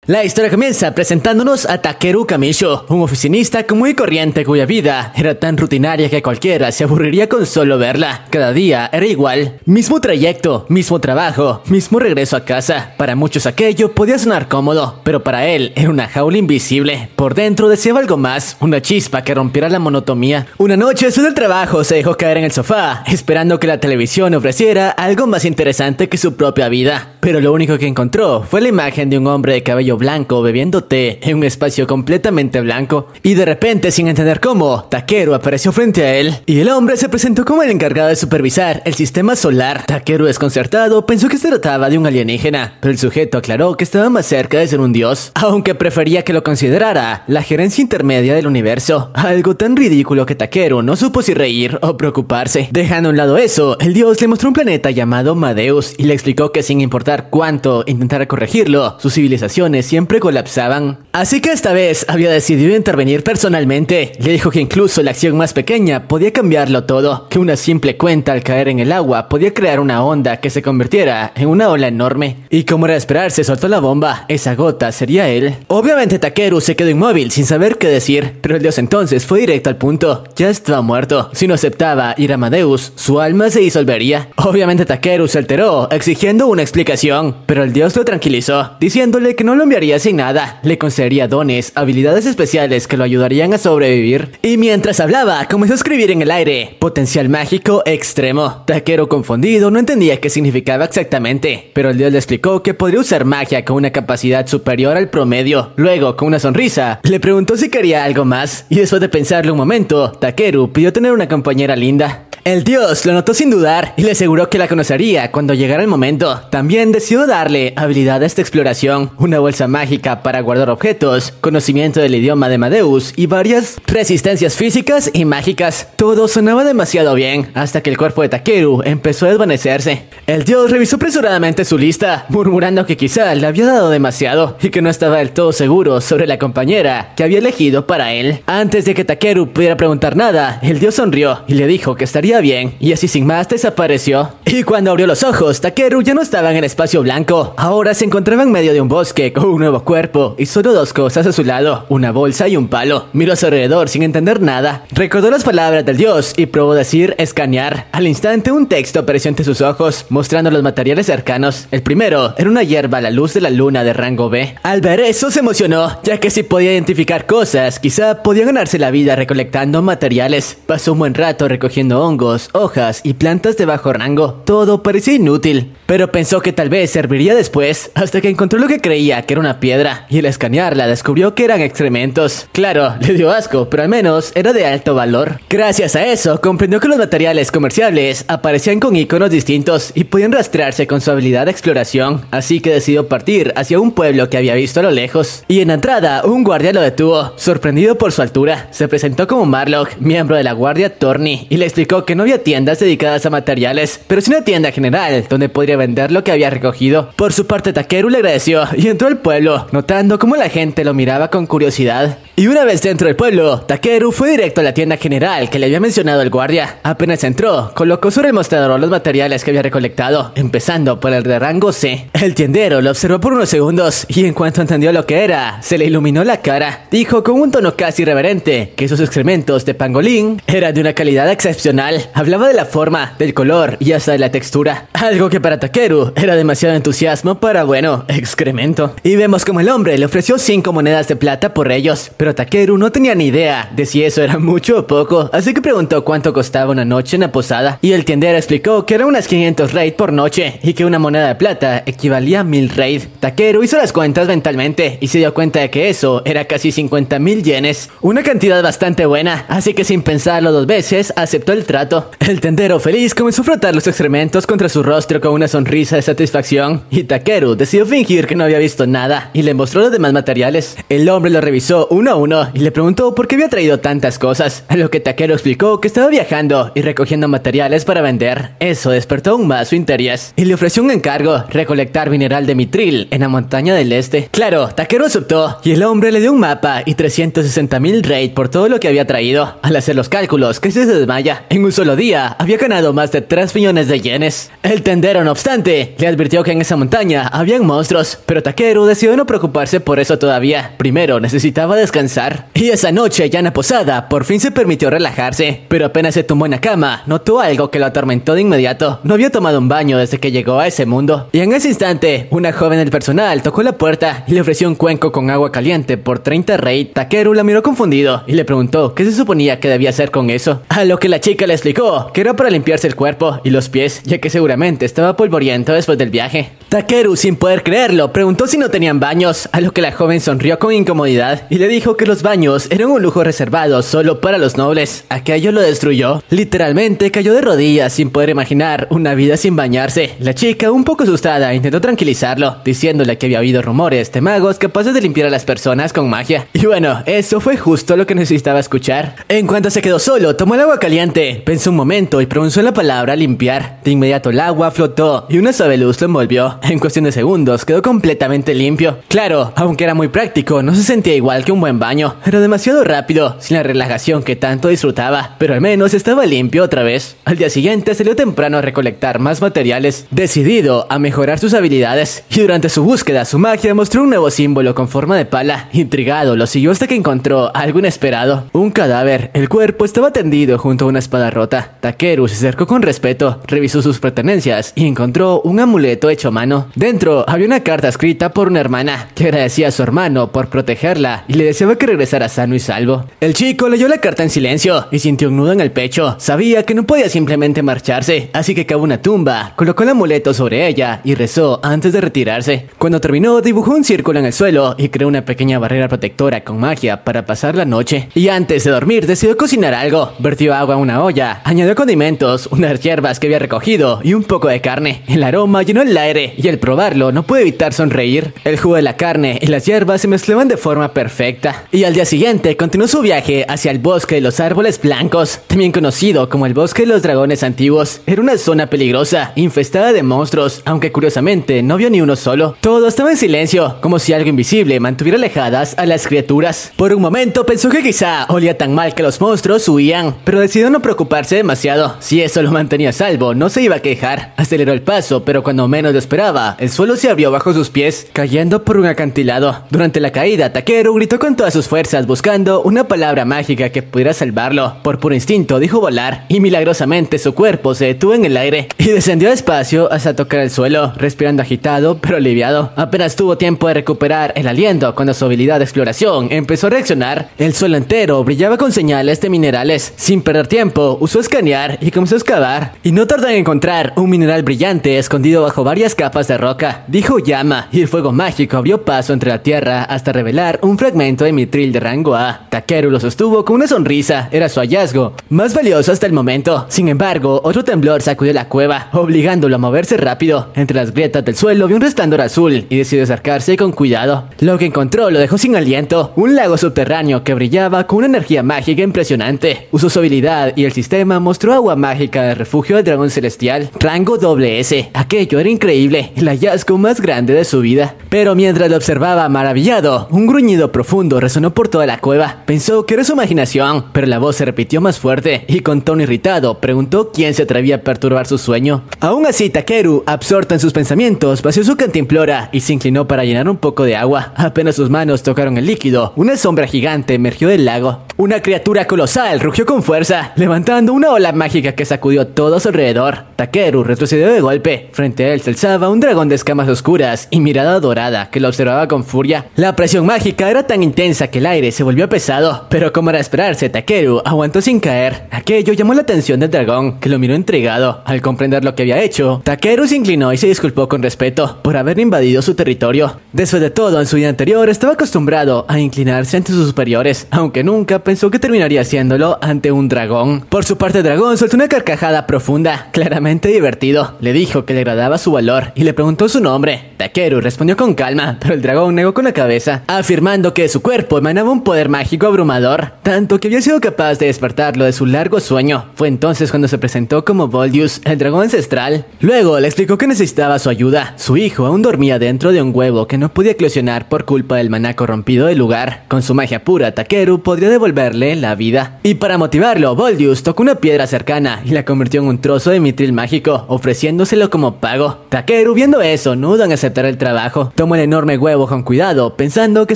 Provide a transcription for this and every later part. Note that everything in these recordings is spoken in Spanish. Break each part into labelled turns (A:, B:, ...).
A: La historia comienza presentándonos a Takeru Kamisho, un oficinista común y corriente cuya vida era tan rutinaria que cualquiera se aburriría con solo verla. Cada día era igual, mismo trayecto, mismo trabajo, mismo regreso a casa. Para muchos aquello podía sonar cómodo, pero para él era una jaula invisible. Por dentro deseaba algo más, una chispa que rompiera la monotonía. Una noche después del trabajo se dejó caer en el sofá, esperando que la televisión ofreciera algo más interesante que su propia vida. Pero lo único que encontró fue la imagen de un hombre de cabello blanco bebiendo té en un espacio completamente blanco. Y de repente, sin entender cómo, Takeru apareció frente a él y el hombre se presentó como el encargado de supervisar el sistema solar. Takeru, desconcertado, pensó que se trataba de un alienígena, pero el sujeto aclaró que estaba más cerca de ser un dios, aunque prefería que lo considerara la gerencia intermedia del universo. Algo tan ridículo que Takeru no supo si reír o preocuparse. Dejando a un lado eso, el dios le mostró un planeta llamado Madeus y le explicó que sin importar cuánto intentara corregirlo, sus civilizaciones siempre colapsaban. Así que esta vez había decidido intervenir personalmente. Le dijo que incluso la acción más pequeña podía cambiarlo todo, que una simple cuenta al caer en el agua podía crear una onda que se convirtiera en una ola enorme. Y como era de esperarse, soltó la bomba. Esa gota sería él. Obviamente Takeru se quedó inmóvil sin saber qué decir, pero el dios entonces fue directo al punto. Ya estaba muerto. Si no aceptaba ir a Madeus, su alma se disolvería. Obviamente Takeru se alteró, exigiendo una explicación, pero el dios lo tranquilizó, diciéndole que no lo enviaría sin nada. Le concedería dones, habilidades especiales que lo ayudarían a sobrevivir. Y mientras hablaba, comenzó a escribir en el aire: potencial mágico extremo. Takeru, confundido, no entendía qué significaba exactamente, pero el dios le explicó que podría usar magia con una capacidad superior al promedio. Luego, con una sonrisa, le preguntó si quería algo más, y después de pensarlo un momento, Takeru pidió tener una compañera linda. El dios lo notó sin dudar y le aseguró que la conocería cuando llegara el momento. También decidió darle habilidades de exploración, una bolsa mágica para guardar objetos, conocimiento del idioma de Madeus y varias resistencias físicas y mágicas. Todo sonaba demasiado bien hasta que el cuerpo de Takeru empezó a desvanecerse. El dios revisó apresuradamente su lista, murmurando que quizá le había dado demasiado y que no estaba del todo seguro sobre la compañera que había elegido para él. Antes de que Takeru pudiera preguntar nada, el dios sonrió y le dijo que estaría bien, y así sin más desapareció. Y cuando abrió los ojos, Takeru ya no estaba en el espacio blanco. Ahora se encontraba en medio de un bosque con un nuevo cuerpo y solo dos cosas a su lado: una bolsa y un palo. Miró a su alrededor sin entender nada. Recordó las palabras del dios y probó decir escanear. Al instante un texto apareció ante sus ojos, mostrando los materiales cercanos. El primero era una hierba a la luz de la luna de rango B. Al ver eso se emocionó, ya que si podía identificar cosas, quizá podía ganarse la vida recolectando materiales. Pasó un buen rato recogiendo hongos, hojas y plantas de bajo rango. Todo parecía inútil, pero pensó que tal vez serviría después, hasta que encontró lo que creía que era una piedra, y al escanearla descubrió que eran excrementos. Claro, le dio asco, pero al menos era de alto valor. Gracias a eso, comprendió que los materiales comerciables aparecían con iconos distintos y podían rastrearse con su habilidad de exploración, así que decidió partir hacia un pueblo que había visto a lo lejos. Y en la entrada, un guardia lo detuvo, sorprendido por su altura. Se presentó como Marlock, miembro de la guardia Torny, y le explicó que no había tiendas dedicadas a materiales, pero sí una tienda general donde podría vender lo que había recogido. Por su parte, Takeru le agradeció y entró al pueblo, notando cómo la gente lo miraba con curiosidad. Y una vez dentro del pueblo, Takeru fue directo a la tienda general que le había mencionado el guardia. Apenas entró, colocó sobre el mostrador los materiales que había recolectado, empezando por el de rango C. El tiendero lo observó por unos segundos y en cuanto entendió lo que era, se le iluminó la cara. Dijo con un tono casi irreverente que sus excrementos de pangolín eran de una calidad excepcional. Hablaba de la forma, del color y hasta de la textura, algo que para Takeru era demasiado entusiasmo para, bueno, excremento. Y vemos como el hombre le ofreció 5 monedas de plata por ellos, pero Takeru no tenía ni idea de si eso era mucho o poco, así que preguntó cuánto costaba una noche en la posada, y el tiendero explicó que eran unas 500 raid por noche y que una moneda de plata equivalía a 1000 raid. Takeru hizo las cuentas mentalmente y se dio cuenta de que eso era casi 50,000 yenes, una cantidad bastante buena, así que sin pensarlo dos veces aceptó el trato. El tendero, feliz, comenzó a frotar los excrementos contra su rostro con una sonrisa de satisfacción, y Takeru decidió fingir que no había visto nada y le mostró los demás materiales. El hombre lo revisó uno a uno y le preguntó por qué había traído tantas cosas, a lo que Takeru explicó que estaba viajando y recogiendo materiales para vender. Eso despertó aún más su interés y le ofreció un encargo: recolectar mineral de mitril en la montaña del este. Claro, Takeru aceptó y el hombre le dio un mapa y 360,000 raid por todo lo que había traído. Al hacer los cálculos, casi se desmaya. En un solo día había ganado más de 3 millones de yenes. El tendero, no obstante, le advirtió que en esa montaña habían monstruos, pero Takeru decidió no preocuparse por eso todavía. Primero necesitaba descansar. Y esa noche, ya en la posada, por fin se permitió relajarse, pero apenas se tumbó en la cama, notó algo que lo atormentó de inmediato. No había tomado un baño desde que llegó a ese mundo. Y en ese instante, una joven del personal tocó la puerta y le ofreció un cuenco con agua caliente por 30 raid. Takeru la miró confundido y le preguntó qué se suponía que debía hacer con eso, a lo que la chica le explicó que era para limpiarse el cuerpo y los pies, ya que seguramente estaba polvoriento después del viaje. Takeru, sin poder creerlo, preguntó si no tenían baños, a lo que la joven sonrió con incomodidad y le dijo que los baños eran un lujo reservado solo para los nobles. Aquello lo destruyó. Literalmente cayó de rodillas sin poder imaginar una vida sin bañarse. La chica, un poco asustada, intentó tranquilizarlo, diciéndole que había oído rumores de magos capaces de limpiar a las personas con magia. Y bueno, eso fue justo lo que necesitaba escuchar. En cuanto se quedó solo, tomó el agua caliente, pensó un momento y pronunció la palabra limpiar. De inmediato el agua flotó y una suave luz lo envolvió. En cuestión de segundos quedó completamente limpio. Claro, aunque era muy práctico, no se sentía igual que un buen baño. Era demasiado rápido, sin la relajación que tanto disfrutaba, pero al menos estaba limpio otra vez. Al día siguiente salió temprano a recolectar más materiales, decidido a mejorar sus habilidades, y durante su búsqueda su magia mostró un nuevo símbolo con forma de pala. Intrigado, lo siguió hasta que encontró algo inesperado: un cadáver. El cuerpo estaba tendido junto a una espada rota. Takeru se acercó con respeto, revisó sus pertenencias y encontró un amuleto hecho a mano. Dentro había una carta escrita por una hermana que agradecía a su hermano por protegerla y le deseaba que regresara sano y salvo. El chico leyó la carta en silencio y sintió un nudo en el pecho. Sabía que no podía simplemente marcharse, así que cavó una tumba, colocó el amuleto sobre ella y rezó antes de retirarse. Cuando terminó, dibujó un círculo en el suelo y creó una pequeña barrera protectora con magia para pasar la noche. Y antes de dormir decidió cocinar algo. Vertió agua en una olla, añadió condimentos, unas hierbas que había recogido y un poco de carne. El aroma llenó el aire y al probarlo no pude evitar sonreír. El jugo de la carne y las hierbas se mezclaban de forma perfecta. Y al día siguiente continuó su viaje hacia el bosque de los árboles blancos, también conocido como el bosque de los dragones antiguos. Era una zona peligrosa, infestada de monstruos, aunque curiosamente no vio ni uno solo. Todo estaba en silencio, como si algo invisible mantuviera alejadas a las criaturas. Por un momento pensó que quizá olía tan mal que los monstruos huían, pero decidió no preocuparse demasiado. Si eso lo mantenía a salvo, no se iba a quejar. Aceleró el paso, pero cuando menos lo esperaba, el suelo se abrió bajo sus pies, cayendo por un acantilado. Durante la caída, Takeru gritó con todas sus fuerzas buscando una palabra mágica que pudiera salvarlo. Por puro instinto dijo volar y milagrosamente su cuerpo se detuvo en el aire y descendió despacio hasta tocar el suelo, respirando agitado pero aliviado. Apenas tuvo tiempo de recuperar el aliento cuando su habilidad de exploración empezó a reaccionar. El suelo entero brillaba con señales de minerales. Sin perder tiempo, usó escanear y comenzó a excavar, y no tardó en encontrar un mineral brillante escondido bajo varias capas de roca. Dijo llama y el fuego mágico abrió paso entre la tierra hasta revelar un fragmento de mitril de rango A. Takeru lo sostuvo con una sonrisa. Era su hallazgo más valioso hasta el momento. Sin embargo, otro temblor sacudió la cueva, obligándolo a moverse rápido. Entre las grietas del suelo vio un resplandor azul y decidió acercarse con cuidado. Lo que encontró lo dejó sin aliento: un lago subterráneo que brillaba con una energía mágica impresionante. Usó su habilidad y el sistema mostró agua mágica de refugio del dragón celestial, rango SS. Aquello era increíble, el hallazgo más grande de su vida. Pero mientras lo observaba maravillado, un gruñido profundo resonó por toda la cueva. Pensó que era su imaginación, pero la voz se repitió más fuerte y con tono irritado preguntó quién se atrevía a perturbar su sueño. Aún así, Takeru, absorto en sus pensamientos, vació su cantimplora y se inclinó para llenar un poco de agua. Apenas sus manos tocaron el líquido, una sombra gigante emergió del lago. Una criatura colosal rugió con fuerza, levantando una ola mágica que sacudió todo a su alrededor. Takeru retrocedió de golpe. Frente a él se alzaba un dragón de escamas oscuras y mirada dorada que lo observaba con furia. La presión mágica era tan intensa que el aire se volvió pesado, pero como era de esperarse, Takeru aguantó sin caer. Aquello llamó la atención del dragón, que lo miró intrigado. Al comprender lo que había hecho, Takeru se inclinó y se disculpó con respeto por haber invadido su territorio. Después de todo, en su vida anterior estaba acostumbrado a inclinarse ante sus superiores, aunque nunca pensó pensó que terminaría haciéndolo ante un dragón. Por su parte, el dragón soltó una carcajada profunda, claramente divertido. Le dijo que le agradaba su valor y le preguntó su nombre. Takeru respondió con calma, pero el dragón negó con la cabeza, afirmando que de su cuerpo emanaba un poder mágico abrumador, tanto que había sido capaz de despertarlo de su largo sueño. Fue entonces cuando se presentó como Voldius, el dragón ancestral. Luego le explicó que necesitaba su ayuda. Su hijo aún dormía dentro de un huevo que no podía eclosionar por culpa del maná corrompido del lugar. Con su magia pura, Takeru podría devolverle la vida. Y para motivarlo, Voldius tocó una piedra cercana y la convirtió en un trozo de mitril mágico, ofreciéndoselo como pago. Takeru, viendo eso, no dudó en aceptar el trabajo. Tomó el enorme huevo con cuidado, pensando que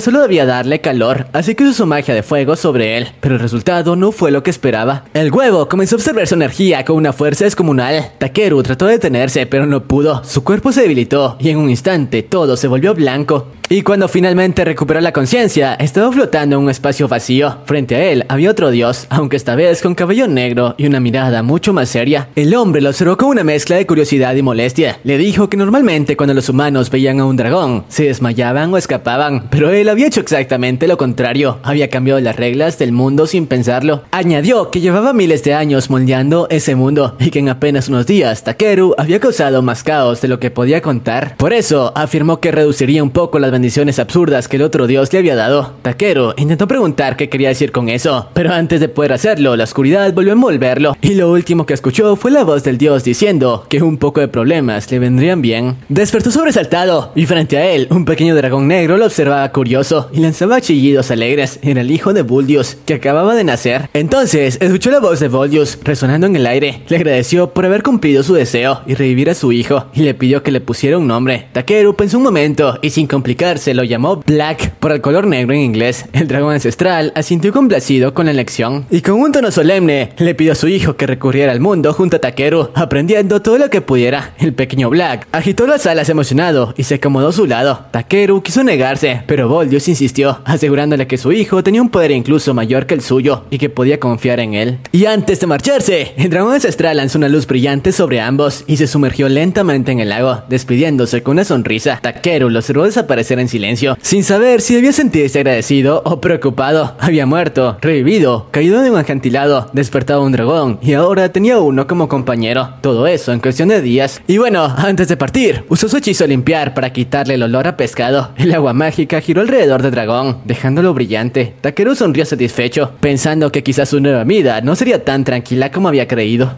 A: solo debía darle calor, así que usó su magia de fuego sobre él, pero el resultado no fue lo que esperaba. El huevo comenzó a absorber su energía con una fuerza descomunal. Takeru trató de detenerse, pero no pudo. Su cuerpo se debilitó y en un instante todo se volvió blanco. Y cuando finalmente recuperó la conciencia, estaba flotando en un espacio vacío. Frente a él había otro dios, aunque esta vez con cabello negro y una mirada mucho más seria. El hombre lo observó con una mezcla de curiosidad y molestia. Le dijo que normalmente cuando los humanos veían a un dragón, se desmayaban o escapaban, pero él había hecho exactamente lo contrario. Había cambiado las reglas del mundo sin pensarlo. Añadió que llevaba miles de años moldeando ese mundo y que en apenas unos días Takeru había causado más caos de lo que podía contar. Por eso afirmó que reduciría un poco las bendiciones absurdas que el otro dios le había dado. Takeru intentó preguntar qué quería decir con eso, pero antes de poder hacerlo, la oscuridad volvió a envolverlo y lo último que escuchó fue la voz del dios diciendo que un poco de problemas le vendrían bien. Despertó sobresaltado y frente a él, un pequeño dragón negro lo observaba curioso y lanzaba chillidos alegres. Era el hijo de Voldius, que acababa de nacer. Entonces escuchó la voz de Voldius resonando en el aire. Le agradeció por haber cumplido su deseo y revivir a su hijo y le pidió que le pusiera un nombre. Takeru pensó un momento y sin complicar se lo llamó Black por el color negro en inglés. El dragón ancestral asintió complacido con la elección y con un tono solemne le pidió a su hijo que recurriera al mundo junto a Takeru, aprendiendo todo lo que pudiera. El pequeño Black agitó las alas emocionado y se acomodó a su lado. Takeru quiso negarse, pero Voldius insistió, asegurándole que su hijo tenía un poder incluso mayor que el suyo y que podía confiar en él. Y antes de marcharse, el dragón ancestral lanzó una luz brillante sobre ambos y se sumergió lentamente en el lago, despidiéndose con una sonrisa. Takeru lo observó desaparecer en silencio, sin saber si debía sentirse agradecido o preocupado. Había muerto, revivido, caído de un acantilado, despertado un dragón y ahora tenía uno como compañero. Todo eso en cuestión de días. Y bueno, antes de partir, usó su hechizo limpiar para quitarle el olor a pescado. El agua mágica giró alrededor del dragón, dejándolo brillante. Takeru sonrió satisfecho, pensando que quizás su nueva vida no sería tan tranquila como había creído.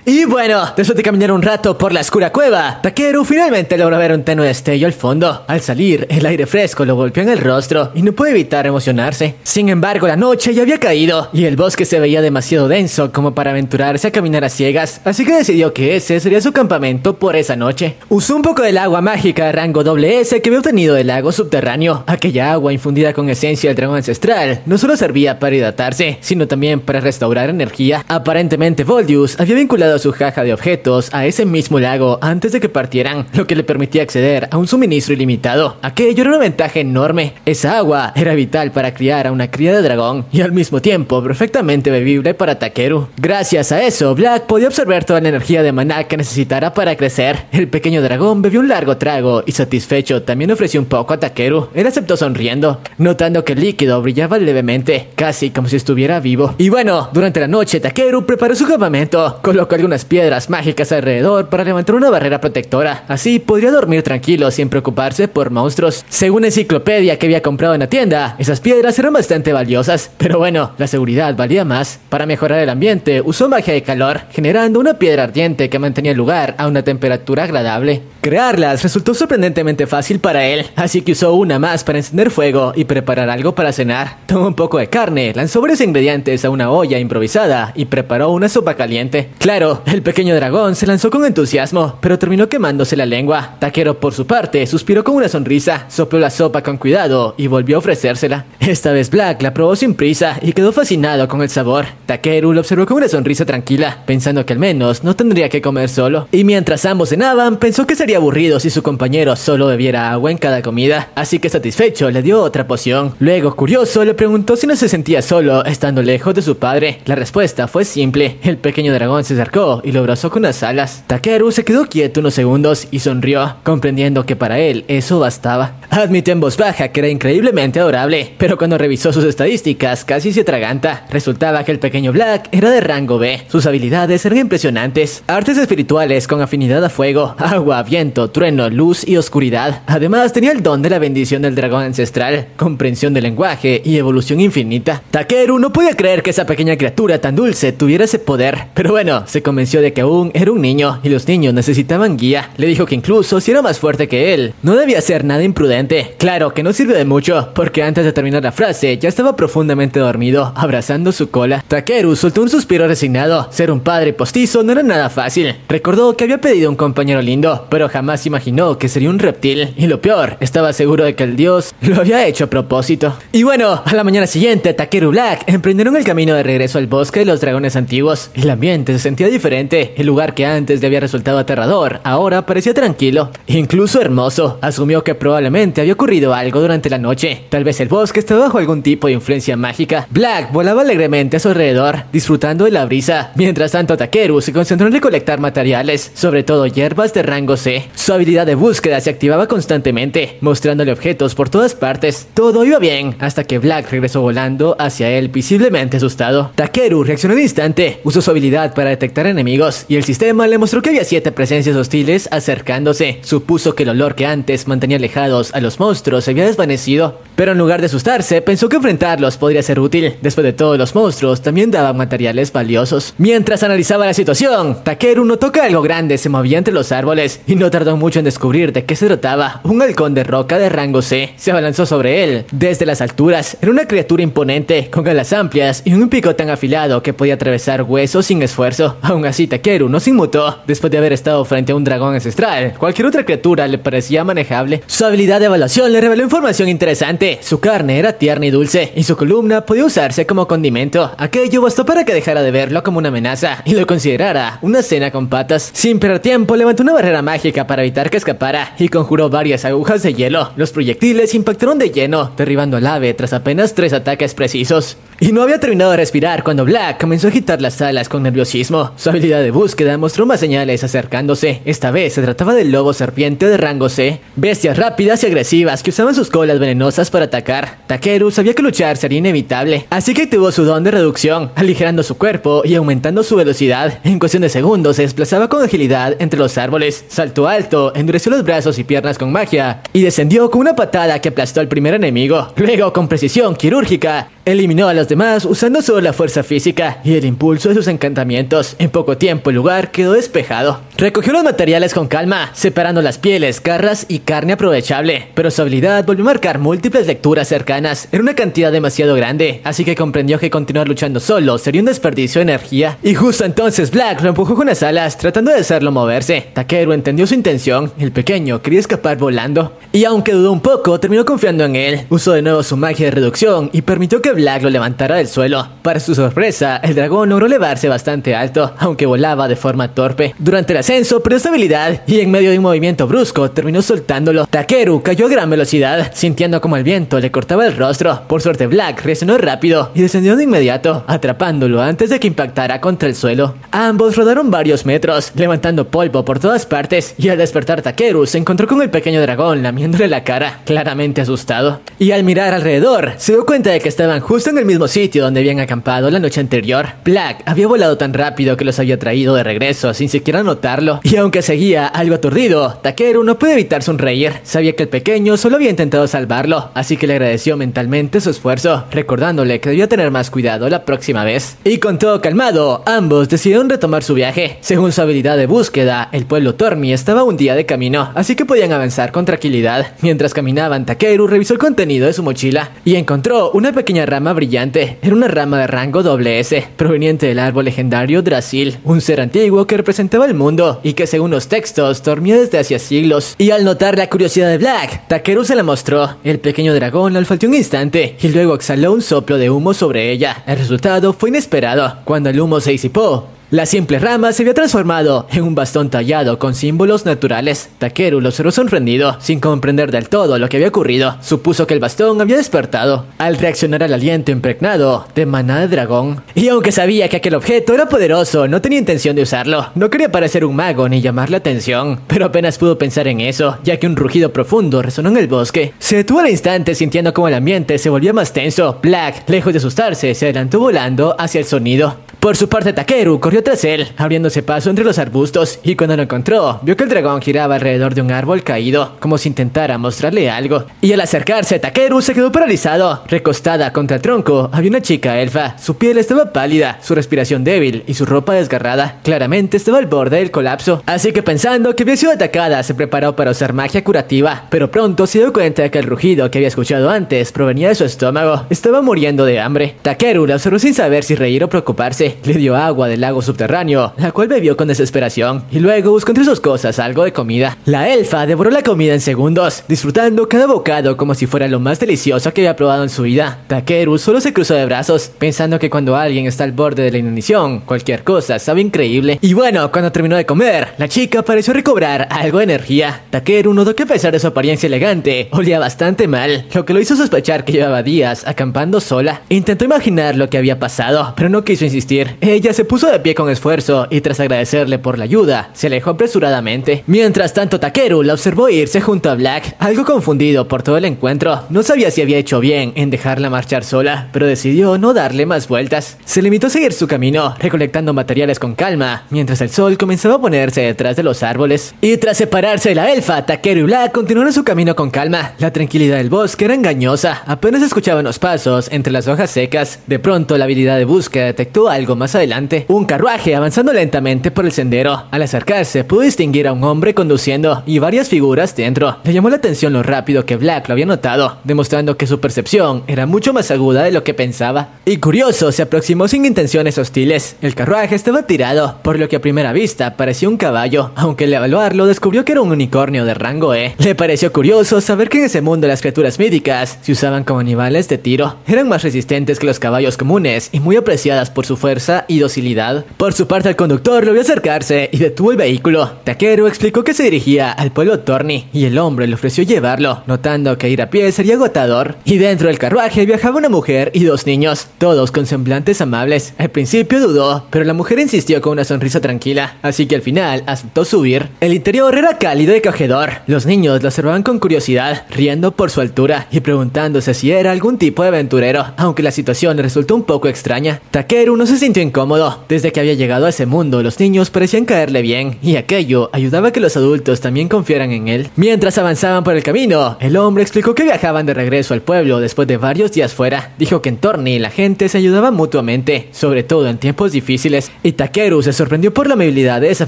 A: Y bueno, después de caminar un rato por la oscura cueva, Takeru finalmente logró ver un tenue destello al fondo. Al salir, el aire fresco lo golpeó en el rostro y no pudo evitar emocionarse. Sin embargo, la noche ya había caído y el bosque se veía demasiado denso como para aventurarse a caminar a ciegas, así que decidió que ese sería su campamento por esa noche. Usó un poco del agua mágica de rango SS que había obtenido del lago subterráneo. Aquella agua infundida con esencia del dragón ancestral no solo servía para hidratarse, sino también para restaurar energía. Aparentemente, Voldius había vinculado su caja de objetos a ese mismo lago antes de que partieran, lo que le permitía acceder a un suministro ilimitado. Aquello era una ventaja enorme. Esa agua era vital para criar a una cría de dragón y al mismo tiempo perfectamente bebible para Takeru. Gracias a eso, Black podía absorber toda la energía de maná que necesitara para crecer. El pequeño dragón bebió un largo trago y satisfecho también ofreció un poco a Takeru. Él aceptó sonriendo, notando que el líquido brillaba levemente, casi como si estuviera vivo. Y bueno, durante la noche Takeru preparó su campamento, colocó algunas piedras mágicas alrededor para levantar una barrera protectora. Así podría dormir tranquilo sin preocuparse por monstruos. Según la enciclopedia que había comprado en la tienda, esas piedras eran bastante valiosas, pero bueno, la seguridad valía más. Para mejorar el ambiente, usó magia de calor, generando una piedra ardiente que mantenía el lugar a una temperatura agradable. Crearlas resultó sorprendentemente fácil para él, así que usó una más para encender fuego y preparar algo para cenar. Tomó un poco de carne, lanzó varios ingredientes a una olla improvisada y preparó una sopa caliente. Claro, el pequeño dragón se lanzó con entusiasmo, pero terminó quemándose la lengua. Takeru, por su parte, suspiró con una sonrisa, sopló la sopa con cuidado y volvió a ofrecérsela. Esta vez Black la probó sin prisa y quedó fascinado con el sabor. Takeru lo observó con una sonrisa tranquila, pensando que al menos no tendría que comer solo. Y mientras ambos cenaban, pensó que sería aburrido si su compañero solo bebiera agua en cada comida, así que satisfecho le dio otra poción. Luego, curioso, le preguntó si no se sentía solo estando lejos de su padre. La respuesta fue simple. El pequeño dragón se acercó acercó y lo abrazó con las alas. Takeru se quedó quieto unos segundos y sonrió, comprendiendo que para él eso bastaba. Admitió en voz baja que era increíblemente adorable, pero cuando revisó sus estadísticas casi se atraganta. Resultaba que el pequeño Black era de rango B. Sus habilidades eran impresionantes. Artes espirituales con afinidad a fuego, agua, viento, trueno, luz y oscuridad. Además tenía el don de la bendición del dragón ancestral, comprensión del lenguaje y evolución infinita. Takeru no podía creer que esa pequeña criatura tan dulce tuviera ese poder, pero bueno, se convenció de que aún era un niño y los niños necesitaban guía. Le dijo que incluso si era más fuerte que él, no debía hacer nada imprudente. Claro que no sirvió de mucho, porque antes de terminar la frase ya estaba profundamente dormido, abrazando su cola. Takeru soltó un suspiro resignado. Ser un padre postizo no era nada fácil. Recordó que había pedido un compañero lindo, pero jamás imaginó que sería un reptil. Y lo peor, estaba seguro de que el dios lo había hecho a propósito. Y bueno, a la mañana siguiente, Takeru y Black emprendieron el camino de regreso al bosque de los dragones antiguos. El ambiente se sentía diferente. El lugar que antes le había resultado aterrador, ahora parecía tranquilo, incluso hermoso. Asumió que probablemente había ocurrido algo durante la noche. Tal vez el bosque estaba bajo algún tipo de influencia mágica. Black volaba alegremente a su alrededor, disfrutando de la brisa. Mientras tanto, Takeru se concentró en recolectar materiales, sobre todo hierbas de rango C. Su habilidad de búsqueda se activaba constantemente, mostrándole objetos por todas partes. Todo iba bien, hasta que Black regresó volando hacia él, visiblemente asustado. Takeru reaccionó al instante, usó su habilidad para detectar enemigos, y el sistema le mostró que había 7 presencias hostiles acercándose. Supuso que el olor que antes mantenía alejados a los monstruos se había desvanecido, pero en lugar de asustarse, pensó que enfrentarlos podría ser útil. Después de todo, los monstruos también daban materiales valiosos. Mientras analizaba la situación, Takeru notó que algo grande se movía entre los árboles, y no tardó mucho en descubrir de qué se trataba. Un halcón de roca de rango C se abalanzó sobre él desde las alturas. Era una criatura imponente, con alas amplias y un pico tan afilado que podía atravesar huesos sin esfuerzo. Aún así, Takeru no se inmutó. Después de haber estado frente a un dragón ancestral, cualquier otra criatura le parecía manejable. Su habilidad de evaluación le reveló información interesante. Su carne era tierna y dulce, y su columna podía usarse como condimento. Aquello bastó para que dejara de verlo como una amenaza y lo considerara una cena con patas. Sin perder tiempo, levantó una barrera mágica para evitar que escapara y conjuró varias agujas de hielo. Los proyectiles impactaron de lleno, derribando al ave tras apenas 3 ataques precisos. Y no había terminado de respirar cuando Black comenzó a agitar las alas con nerviosismo. Su habilidad de búsqueda mostró más señales acercándose. Esta vez se trataba del lobo serpiente de rango C. Bestias rápidas y agresivas que usaban sus colas venenosas para atacar. Takeru sabía que luchar sería inevitable, así que activó su don de reducción, aligerando su cuerpo y aumentando su velocidad. En cuestión de segundos se desplazaba con agilidad entre los árboles. Saltó alto, endureció los brazos y piernas con magia y descendió con una patada que aplastó al primer enemigo. Luego, con precisión quirúrgica, eliminó a los demás usando solo la fuerza física y el impulso de sus encantamientos. En poco tiempo el lugar quedó despejado. Recogió los materiales con calma, separando las pieles, garras y carne aprovechable, pero su habilidad volvió a marcar múltiples lecturas cercanas. Era una cantidad demasiado grande, así que comprendió que continuar luchando solo sería un desperdicio de energía. Y justo entonces Black lo empujó con las alas, tratando de hacerlo moverse. Takeru entendió su intención. El pequeño quería escapar volando, y aunque dudó un poco, terminó confiando en él. Usó de nuevo su magia de reducción y permitió que Black lo levantara del suelo. Para su sorpresa, el dragón logró elevarse bastante alto, aunque volaba de forma torpe. Durante el ascenso perdió estabilidad y en medio de un movimiento brusco terminó soltándolo. Takeru cayó a gran velocidad, sintiendo como el viento le cortaba el rostro. Por suerte Black reaccionó rápido y descendió de inmediato, atrapándolo antes de que impactara contra el suelo. Ambos rodaron varios metros, levantando polvo por todas partes, y al despertar Takeru se encontró con el pequeño dragón lamiéndole la cara, claramente asustado. Y al mirar alrededor, se dio cuenta de que estaban justo en el mismo sitio donde habían acampado la noche anterior. Black había volado tan rápido que los había traído de regreso sin siquiera notarlo, y aunque seguía algo aturdido, Takeru no pudo evitar sonreír. Sabía que el pequeño solo había intentado salvarlo, así que le agradeció mentalmente su esfuerzo, recordándole que debía tener más cuidado la próxima vez. Y con todo calmado, ambos decidieron retomar su viaje. Según su habilidad de búsqueda, el pueblo Tormi estaba un día de camino, así que podían avanzar con tranquilidad. Mientras caminaban, Takeru revisó el contenido de su mochila y encontró una pequeña rama brillante. Era una rama de rango SS, proveniente del árbol legendario Drasil, un ser antiguo que representaba el mundo y que según los textos dormía desde hacía siglos. Y al notar la curiosidad de Black, Takeru se la mostró. El pequeño dragón la olfateó un instante y luego exhaló un soplo de humo sobre ella. El resultado fue inesperado. Cuando el humo se disipó, La simple rama se había transformado en un bastón tallado con símbolos naturales. Takeru lo observó sorprendido, sin comprender del todo lo que había ocurrido. Supuso que el bastón había despertado al reaccionar al aliento impregnado de maná de dragón. Y aunque sabía que aquel objeto era poderoso, no tenía intención de usarlo. No quería parecer un mago ni llamar la atención, pero apenas pudo pensar en eso, ya que un rugido profundo resonó en el bosque. Se detuvo al instante sintiendo como el ambiente se volvía más tenso. Black, lejos de asustarse, se adelantó volando hacia el sonido. Por su parte, Takeru corrió tras él, abriéndose paso entre los arbustos, y cuando lo encontró, vio que el dragón giraba alrededor de un árbol caído, como si intentara mostrarle algo. Y al acercarse, Takeru se quedó paralizado. Recostada contra el tronco, había una chica elfa. Su piel estaba pálida, su respiración débil y su ropa desgarrada. Claramente estaba al borde del colapso. Así que pensando que había sido atacada, se preparó para usar magia curativa, pero pronto se dio cuenta de que el rugido que había escuchado antes provenía de su estómago. Estaba muriendo de hambre. Takeru la observó sin saber si reír o preocuparse. Le dio agua del lago subterráneo, la cual bebió con desesperación, y luego buscó entre sus cosas algo de comida. La elfa devoró la comida en segundos, disfrutando cada bocado como si fuera lo más delicioso que había probado en su vida. Takeru solo se cruzó de brazos, pensando que cuando alguien está al borde de la inanición, cualquier cosa sabe increíble. Y bueno, cuando terminó de comer, la chica pareció recobrar algo de energía. Takeru notó que a pesar de su apariencia elegante, olía bastante mal, lo que lo hizo sospechar que llevaba días acampando sola. Intentó imaginar lo que había pasado, pero no quiso insistir. Ella se puso de pie con esfuerzo y tras agradecerle por la ayuda, se alejó apresuradamente. Mientras tanto, Takeru la observó irse junto a Black, algo confundido por todo el encuentro. No sabía si había hecho bien en dejarla marchar sola, pero decidió no darle más vueltas. Se limitó a seguir su camino, recolectando materiales con calma, mientras el sol comenzaba a ponerse detrás de los árboles. Y tras separarse de la elfa, Takeru y Black continuaron su camino con calma. La tranquilidad del bosque era engañosa, apenas escuchaban los pasos entre las hojas secas. De pronto, la habilidad de búsqueda detectó algo más adelante. Un carruaje avanzando lentamente por el sendero. Al acercarse, pudo distinguir a un hombre conduciendo y varias figuras dentro. Le llamó la atención lo rápido que Black lo había notado, demostrando que su percepción era mucho más aguda de lo que pensaba. Y curioso, se aproximó sin intenciones hostiles. El carruaje estaba tirado, por lo que a primera vista parecía un caballo, aunque al evaluarlo descubrió que era un unicornio de rango E. Le pareció curioso saber que en ese mundo las criaturas míticas se usaban como animales de tiro. Eran más resistentes que los caballos comunes y muy apreciadas por su fuerza y docilidad. Por su parte, el conductor lo vio acercarse y detuvo el vehículo. Takeru explicó que se dirigía al pueblo Torni y el hombre le ofreció llevarlo, notando que ir a pie sería agotador. Y dentro del carruaje viajaba una mujer y dos niños, todos con semblantes amables. Al principio dudó, pero la mujer insistió con una sonrisa tranquila, así que al final aceptó subir. El interior era cálido y acogedor. Los niños lo observaban con curiosidad, riendo por su altura y preguntándose si era algún tipo de aventurero, aunque la situación le resultó un poco extraña. Takeru no se sintió incómodo. Desde que había llegado a ese mundo, los niños parecían caerle bien, y aquello ayudaba a que los adultos también confiaran en él. Mientras avanzaban por el camino, el hombre explicó que viajaban de regreso al pueblo después de varios días fuera. Dijo que en Torni la gente se ayudaba mutuamente, sobre todo en tiempos difíciles, y Takeru se sorprendió por la amabilidad de esa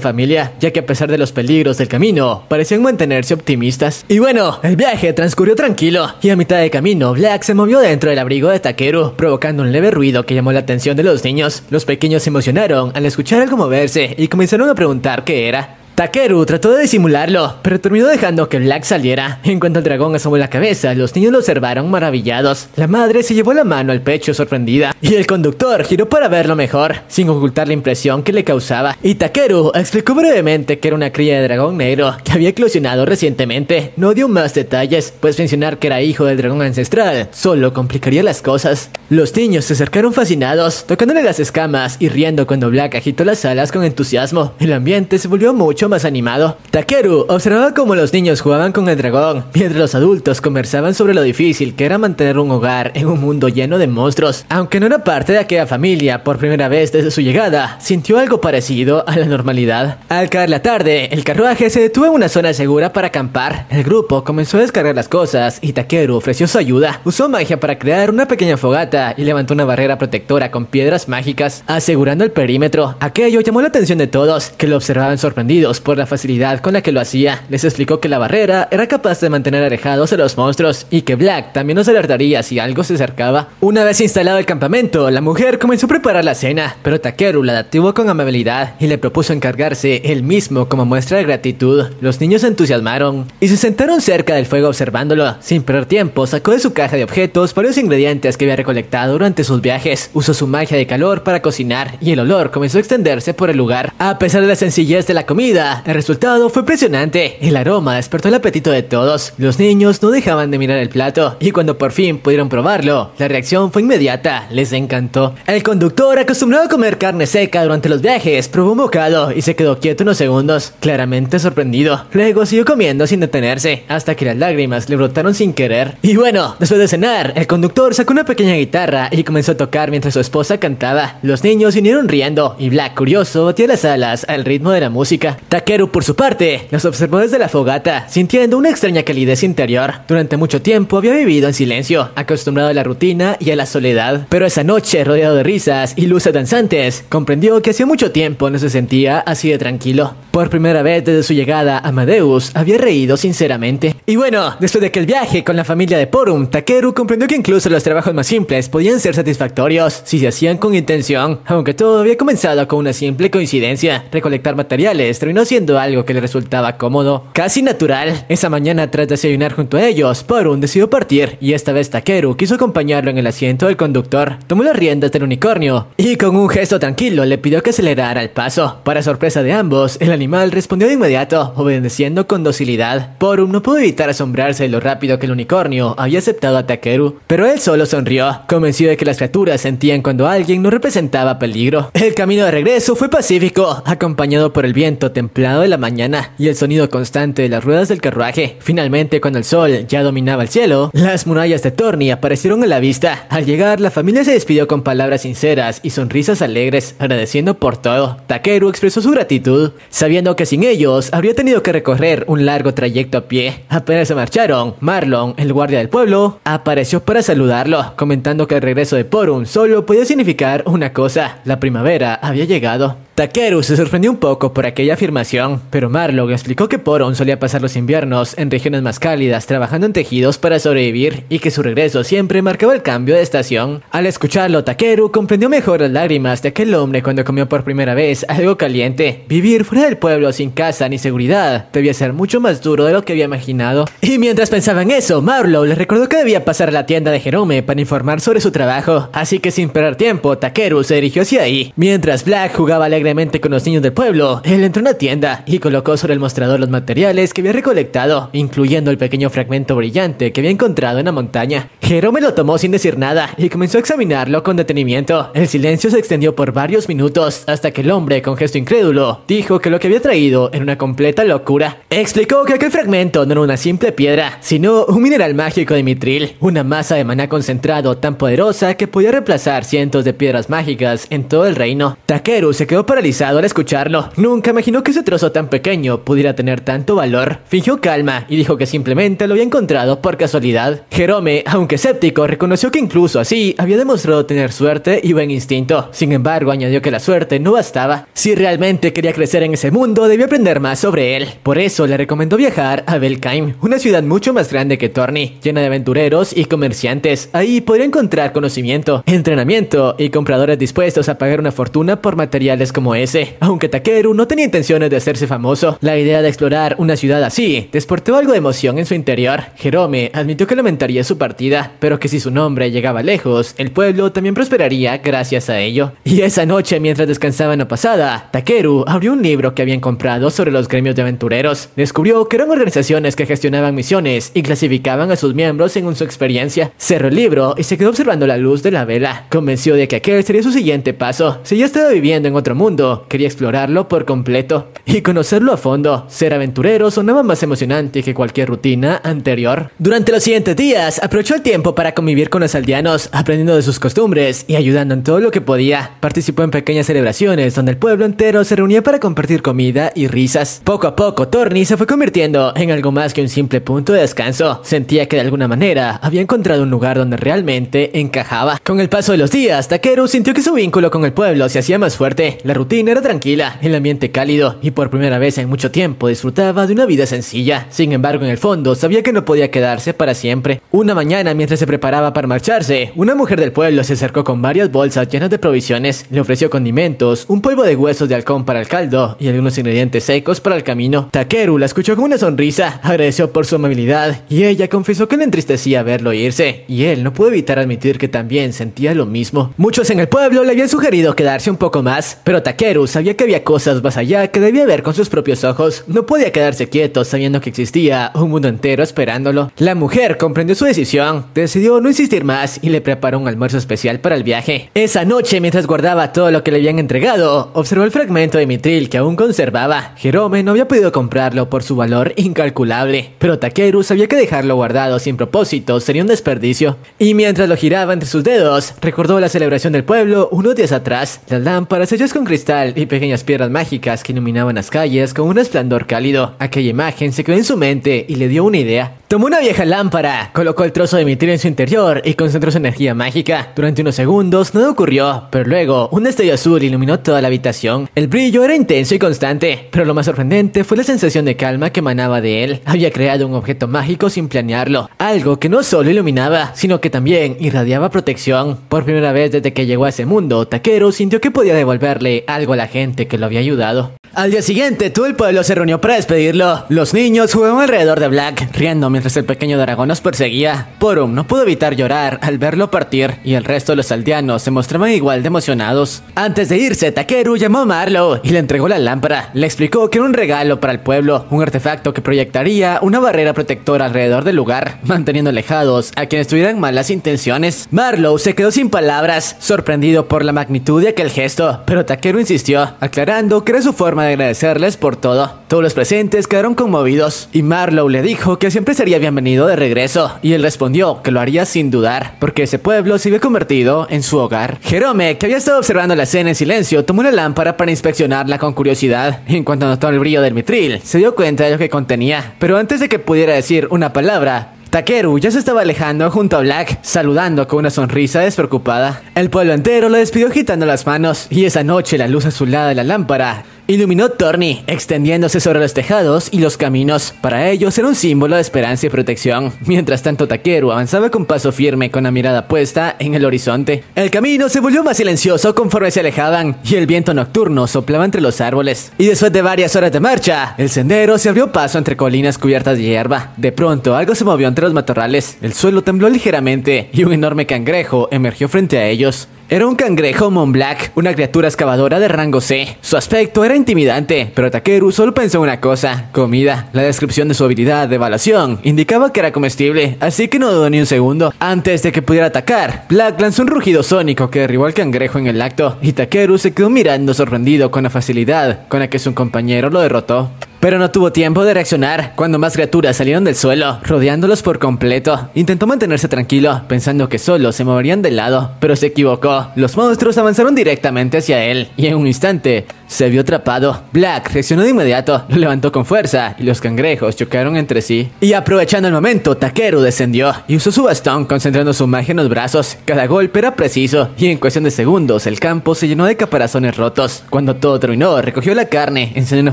A: familia, ya que a pesar de los peligros del camino, parecían mantenerse optimistas. Y bueno, el viaje transcurrió tranquilo, y a mitad de camino, Black se movió dentro del abrigo de Takeru, provocando un leve ruido que llamó la atención de los niños. Los pequeños se emocionaron al escuchar algo moverse y comenzaron a preguntar qué era. Takeru trató de disimularlo, pero terminó dejando que Black saliera. En cuanto el dragón asomó la cabeza, los niños lo observaron maravillados. La madre se llevó la mano al pecho sorprendida, y el conductor giró para verlo mejor, sin ocultar la impresión que le causaba. Y Takeru explicó brevemente que era una cría de dragón negro que había eclosionado recientemente. No dio más detalles, pues mencionar que era hijo del dragón ancestral solo complicaría las cosas. Los niños se acercaron fascinados, tocándole las escamas y riendo cuando Black agitó las alas con entusiasmo. El ambiente se volvió mucho más animado. Takeru observaba cómo los niños jugaban con el dragón, mientras los adultos conversaban sobre lo difícil que era mantener un hogar en un mundo lleno de monstruos. Aunque no era parte de aquella familia, por primera vez desde su llegada, sintió algo parecido a la normalidad. Al caer la tarde, el carruaje se detuvo en una zona segura para acampar. El grupo comenzó a descargar las cosas y Takeru ofreció su ayuda. Usó magia para crear una pequeña fogata y levantó una barrera protectora con piedras mágicas, asegurando el perímetro. Aquello llamó la atención de todos, que lo observaban sorprendidos ellos por la facilidad con la que lo hacía. Les explicó que la barrera era capaz de mantener alejados a los monstruos y que Black también nos alertaría si algo se acercaba. Una vez instalado el campamento, la mujer comenzó a preparar la cena, pero Takeru la detuvo con amabilidad y le propuso encargarse él mismo como muestra de gratitud. Los niños se entusiasmaron y se sentaron cerca del fuego observándolo. Sin perder tiempo, sacó de su caja de objetos varios ingredientes que había recolectado durante sus viajes. Usó su magia de calor para cocinar y el olor comenzó a extenderse por el lugar. A pesar de la sencillez de la comida, el resultado fue impresionante. El aroma despertó el apetito de todos. Los niños no dejaban de mirar el plato y cuando por fin pudieron probarlo, la reacción fue inmediata. Les encantó. El conductor, acostumbrado a comer carne seca durante los viajes, probó un bocado y se quedó quieto unos segundos, claramente sorprendido. Luego siguió comiendo sin detenerse, hasta que las lágrimas le brotaron sin querer. Y bueno, después de cenar, el conductor sacó una pequeña guitarra y comenzó a tocar mientras su esposa cantaba. Los niños vinieron riendo y Black, curioso, batía las alas al ritmo de la música. Takeru, por su parte, los observó desde la fogata, sintiendo una extraña calidez interior. Durante mucho tiempo había vivido en silencio, acostumbrado a la rutina y a la soledad. Pero esa noche, rodeado de risas y luces danzantes, comprendió que hacía mucho tiempo no se sentía así de tranquilo. Por primera vez desde su llegada, Amadeus había reído sinceramente. Y bueno, después de aquel viaje con la familia de Porum, Takeru comprendió que incluso los trabajos más simples podían ser satisfactorios si se hacían con intención. Aunque todo había comenzado con una simple coincidencia, recolectar materiales terminó siendo algo que le resultaba cómodo, casi natural. Esa mañana, tras desayunar junto a ellos, Porum decidió partir y esta vez Takeru quiso acompañarlo en el asiento del conductor. Tomó las riendas del unicornio y con un gesto tranquilo le pidió que acelerara el paso. Para sorpresa de ambos, el animal respondió de inmediato, obedeciendo con docilidad. Porum no pudo evitar asombrarse de lo rápido que el unicornio había aceptado a Takeru, pero él solo sonrió, convencido de que las criaturas sentían cuando alguien no representaba peligro. El camino de regreso fue pacífico, acompañado por el viento templado de la mañana y el sonido constante de las ruedas del carruaje. Finalmente, cuando el sol ya dominaba el cielo, las murallas de Torny aparecieron a la vista. Al llegar, la familia se despidió con palabras sinceras y sonrisas alegres, agradeciendo por todo. Takeru expresó su gratitud, sabiendo que sin ellos habría tenido que recorrer un largo trayecto a pie. Apenas se marcharon, Marlon, el guardia del pueblo, apareció para saludarlo, comentando que el regreso de Porum solo podía significar una cosa: la primavera había llegado. Takeru se sorprendió un poco por aquella afirmación, pero Marlon explicó que Porum solía pasar los inviernos en regiones más cálidas trabajando en tejidos para sobrevivir y que su regreso siempre marcaba el cambio de estación. Al escucharlo, Takeru comprendió mejor las lágrimas de aquel hombre cuando comió por primera vez algo caliente. Vivir fuera del pueblo sin casa ni seguridad debía ser mucho más duro de lo que había imaginado. Y mientras pensaba en eso, Marlowe le recordó que debía pasar a la tienda de Jerome para informar sobre su trabajo, así que sin perder tiempo, Takeru se dirigió hacia ahí. Mientras Black jugaba alegremente con los niños del pueblo, él entró en la tienda y colocó sobre el mostrador los materiales que había recolectado, incluyendo el pequeño fragmento brillante que había encontrado en la montaña. Jerome lo tomó sin decir nada y comenzó a examinarlo con detenimiento. El silencio se extendió por varios minutos hasta que el hombre, con gesto incrédulo, dijo que lo que había traído era una completa locura. Explicó que aquel fragmento no era una simple piedra, sino un mineral mágico de mitril, una masa de maná concentrado tan poderosa que podía reemplazar cientos de piedras mágicas en todo el reino. Takeru se quedó paralizado al escucharlo. Nunca imaginó que ese trozo tan pequeño pudiera tener tanto valor. Fingió calma y dijo que simplemente lo había encontrado por casualidad. Jerome, aunque escéptico, reconoció que incluso así había demostrado tener suerte y buen instinto. Sin embargo, añadió que la suerte no bastaba. Si realmente quería crecer en ese mundo, debía aprender más sobre él. Por eso le recomendó viajar a Belkheim, una ciudad mucho más grande que Torny, llena de aventureros y comerciantes. Ahí podría encontrar conocimiento, entrenamiento y compradores dispuestos a pagar una fortuna por materiales como ese. Aunque Takeru no tenía intenciones de hacerse famoso, la idea de explorar una ciudad así despertó algo de emoción en su interior. Jerome admitió que lamentaría su partida, pero que si su nombre llegaba lejos, el pueblo también prosperaría gracias a ello. Y esa noche, mientras descansaba en la posada, Takeru abrió un libro que habían comprado sobre los gremios de aventureros. Descubrió que eran organizaciones que gestionaban misiones y clasificaban a sus miembros según su experiencia. Cerró el libro y se quedó observando la luz de la vela, convencido de que aquel sería su siguiente paso. Si ya estaba viviendo en otro mundo, quería explorarlo por completo y conocerlo a fondo. Ser aventurero sonaba más emocionante que cualquier rutina anterior. Durante los siguientes días, aprovechó el tiempo para convivir con los aldeanos, aprendiendo de sus costumbres y ayudando en todo lo que podía. Participó en pequeñas celebraciones donde el pueblo entero se reunía para compartir comida y risas. Poco a poco, Torny se fue convirtiendo en algo más que un simple punto de descanso. Sentía que de alguna manera había encontrado un lugar donde realmente encajaba. Con el paso de los días, Takeru sintió que su vínculo con el pueblo se hacía más fuerte. La rutina era tranquila, el ambiente cálido y por primera vez en mucho tiempo disfrutaba de una vida sencilla. Sin embargo, en el fondo sabía que no podía quedarse para siempre. Una mañana, mientras se preparaba para marcharse, una mujer del pueblo se acercó con varias bolsas llenas de provisiones. Le ofreció condimentos, un polvo de huesos de halcón para el caldo y algunos ingredientes secos para el camino. Takeru la escuchó con una sonrisa, agradeció por su amabilidad y ella confesó que le entristecía verlo irse, y él no pudo evitar admitir que también sentía lo mismo. Muchos en el pueblo le habían sugerido quedarse un poco más, pero Takeru sabía que había cosas más allá que debía ver con sus propios ojos. No podía quedarse quieto sabiendo que existía un mundo entero esperándolo. La mujer comprendió su decisión, decidió no insistir más y le preparó un almuerzo especial para el viaje. Esa noche, mientras guardaba todo lo que le habían entregado, observó el fragmento de mitril que aún conservaba. Jerome no había podido comprarlo por su valor incalculable, pero Takeru sabía que dejarlo guardado sin propósito sería un desperdicio. Y mientras lo giraba entre sus dedos, recordó la celebración del pueblo unos días atrás. Las lámparas hechas con cristal y pequeñas piedras mágicas que iluminaban las calles con un esplendor cálido. Aquella imagen se quedó en su mente y le dio una idea. Tomó una vieja lámpara, colocó el trozo de mitril en su interior y concentró su energía mágica. Durante unos segundos nada ocurrió, pero luego un destello azul iluminó toda la habitación. El brillo era intenso y constante, pero lo más sorprendente fue la sensación de calma que emanaba de él. Había creado un objeto mágico sin planearlo, algo que no solo iluminaba, sino que también irradiaba protección. Por primera vez desde que llegó a ese mundo, Takeru sintió que podía devolverle algo a la gente que lo había ayudado. Al día siguiente, todo el pueblo se reunió para despedirlo. Los niños jugaban alrededor de Black, riendo mientras el pequeño dragón los perseguía. Porum no pudo evitar llorar al verlo partir, y el resto de los aldeanos se mostraban igual de emocionados. Antes de irse, Takeru llamó a Marlow y le entregó la lámpara. Le explicó que era un regalo para el pueblo, un artefacto que proyectaría una barrera protectora alrededor del lugar, manteniendo alejados a quienes tuvieran malas intenciones. Marlow se quedó sin palabras, sorprendido por la magnitud de aquel gesto, pero Takeru insistió, aclarando que era su forma de agradecerles por todo. Todos los presentes quedaron conmovidos y Marlow le dijo que siempre sería bienvenido de regreso, y él respondió que lo haría sin dudar, porque ese pueblo se había convertido en su hogar. Jerome, que había estado observando la escena en silencio, tomó una lámpara para inspeccionarla con curiosidad. En cuanto notó el brillo del mitril, se dio cuenta de lo que contenía, pero antes de que pudiera decir una palabra, Takeru ya se estaba alejando junto a Black, saludando con una sonrisa despreocupada. El pueblo entero lo despidió agitando las manos, y esa noche la luz azulada de la lámpara iluminó Torny, extendiéndose sobre los tejados y los caminos. Para ellos era un símbolo de esperanza y protección. Mientras tanto, Takeru avanzaba con paso firme, con la mirada puesta en el horizonte. El camino se volvió más silencioso conforme se alejaban, y el viento nocturno soplaba entre los árboles. Y después de varias horas de marcha, el sendero se abrió paso entre colinas cubiertas de hierba. De pronto, algo se movió entre los matorrales. El suelo tembló ligeramente, y un enorme cangrejo emergió frente a ellos. Era un cangrejo Mont Black, una criatura excavadora de rango C. Su aspecto era intimidante, pero Takeru solo pensó en una cosa: comida. La descripción de su habilidad de evaluación indicaba que era comestible, así que no dudó ni un segundo. Antes de que pudiera atacar, Black lanzó un rugido sónico que derribó al cangrejo en el acto, y Takeru se quedó mirando sorprendido con la facilidad con la que su compañero lo derrotó. Pero no tuvo tiempo de reaccionar cuando más criaturas salieron del suelo, rodeándolos por completo. Intentó mantenerse tranquilo, pensando que solo se moverían de lado, pero se equivocó. Los monstruos avanzaron directamente hacia él, y en un instante se vio atrapado. Black reaccionó de inmediato, lo levantó con fuerza, y los cangrejos chocaron entre sí. Y aprovechando el momento, Takeru descendió y usó su bastón, concentrando su magia en los brazos. Cada golpe era preciso, y en cuestión de segundos el campo se llenó de caparazones rotos. Cuando todo terminó, recogió la carne, encendió una